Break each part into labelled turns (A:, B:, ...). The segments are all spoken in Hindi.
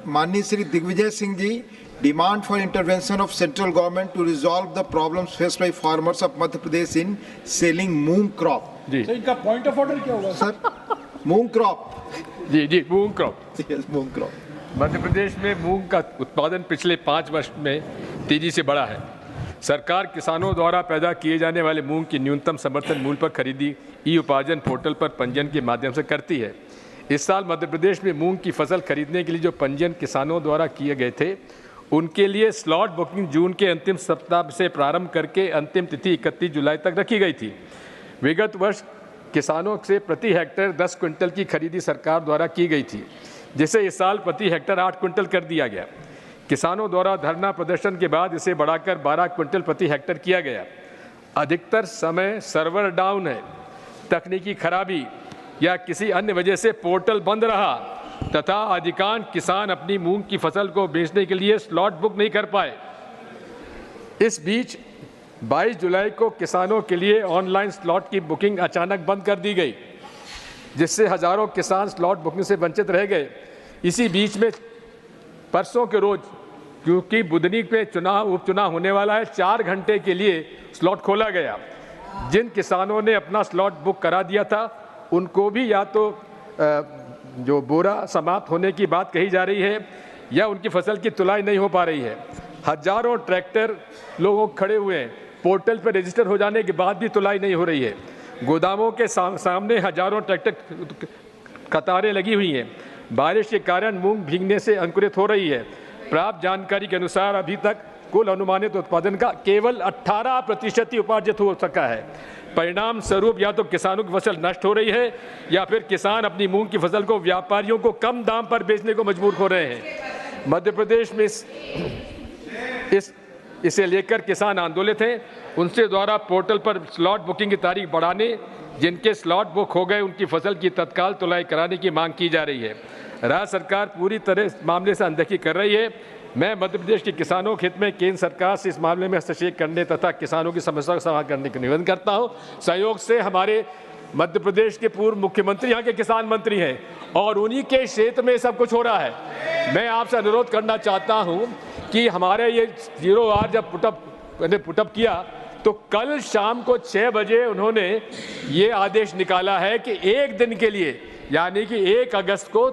A: माननीय Shri Digvijaya Singh ji, demand for intervention of central government to resolve the problems faced by farmers of Madhya Pradesh in selling moong crop.
B: जी
C: सर, इनका पॉइंट ऑफ ऑर्डर क्या होगा
A: सर, मूंग क्रॉप।
B: जी मूंग क्रॉप।
A: मूंग क्रॉप।
B: मध्य प्रदेश में मूंग का उत्पादन पिछले 5 वर्ष में तेजी से बढ़ा है। सरकार किसानों द्वारा पैदा किए जाने वाले मूंग की न्यूनतम समर्थन मूल्य पर खरीदी ई उपार्जन पोर्टल पर पंजीयन के माध्यम से करती है। इस साल मध्य प्रदेश में मूंग की फसल खरीदने के लिए जो पंजीयन किसानों द्वारा किए गए थे, उनके लिए स्लॉट बुकिंग जून के अंतिम सप्ताह से प्रारंभ करके अंतिम तिथि 31 जुलाई तक रखी गई थी। विगत वर्ष किसानों से प्रति हेक्टेयर 10 क्विंटल की खरीदी सरकार द्वारा की गई थी, जिसे इस साल प्रति हेक्टेयर 8 क्विंटल कर दिया गया। किसानों द्वारा धरना प्रदर्शन के बाद इसे बढ़ाकर 12 क्विंटल प्रति हेक्टेयर किया गया। अधिकतर समय सर्वर डाउन है, तकनीकी खराबी या किसी अन्य वजह से पोर्टल बंद रहा तथा अधिकांश किसान अपनी मूंग की फसल को बेचने के लिए स्लॉट बुक नहीं कर पाए। इस बीच 22 जुलाई को किसानों के लिए ऑनलाइन स्लॉट की बुकिंग अचानक बंद कर दी गई, जिससे हजारों किसान स्लॉट बुकिंग से वंचित रह गए। इसी बीच में परसों के रोज, क्योंकि बुधनी पे उपचुनाव होने वाला है, 4 घंटे के लिए स्लॉट खोला गया। जिन किसानों ने अपना स्लॉट बुक करा दिया था, उनको भी या तो जो बोरा समाप्त होने की बात कही जा रही है या उनकी फसल की तुलाई नहीं हो पा रही है। हजारों ट्रैक्टर लोगों खड़े हुए हैं, पोर्टल पर रजिस्टर हो जाने के बाद भी तुलाई नहीं हो रही है। गोदामों के सामने हजारों ट्रैक्टर कतारें लगी हुई हैं। बारिश के कारण मूंग भीगने से अंकुरित हो रही है। प्राप्त जानकारी के अनुसार अभी तक कुल अनुमानित उत्पादन का केवल 18% ही उपार्जित हो सका है। परिणाम स्वरूप या तो किसानों की फसल नष्ट हो रही है या फिर किसान अपनी मूंग की फसल को व्यापारियों को कम दाम पर बेचने को मजबूर हो रहे हैं। मध्य प्रदेश में इसे लेकर किसान आंदोलित हैं। उनसे द्वारा पोर्टल पर स्लॉट बुकिंग की तारीख बढ़ाने, जिनके स्लॉट बुक हो गए उनकी फसल की तत्काल तुलाई कराने की मांग की जा रही है। राज्य सरकार पूरी तरह इस मामले से अनदेखी कर रही है। मैं मध्य प्रदेश के किसानों के हित में केंद्र सरकार से इस मामले में हस्तक्षेप करने तथा किसानों की समस्या का समाधान करने का निवेदन करता हूं। सहयोग से हमारे मध्य प्रदेश के पूर्व मुख्यमंत्री यहाँ के किसान मंत्री हैं और उन्हीं के क्षेत्र में सब कुछ हो रहा है। मैं आपसे अनुरोध करना चाहता हूँ कि हमारे ये 0R जब पुटअप किया तो कल शाम को 6 बजे उन्होंने ये आदेश निकाला है कि 1 दिन के लिए, यानी कि 1 अगस्त को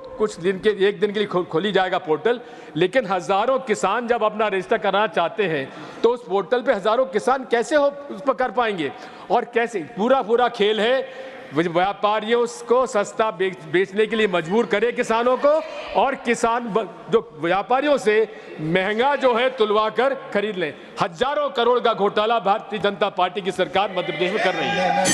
B: एक दिन के लिए खोली जाएगा पोर्टल। लेकिन हजारों किसान जब अपना रजिस्टर कराना चाहते हैं तो उस पोर्टल पे हजारों किसान कैसे उस पर कर पाएंगे और कैसे? पूरा खेल है व्यापारियों को सस्ता बेचने के लिए मजबूर करे किसानों को, और किसान जो व्यापारियों से महंगा जो है तुलवा कर खरीद लें। हजारों करोड़ का घोटाला भारतीय जनता पार्टी की सरकार मध्य प्रदेश में कर रही है।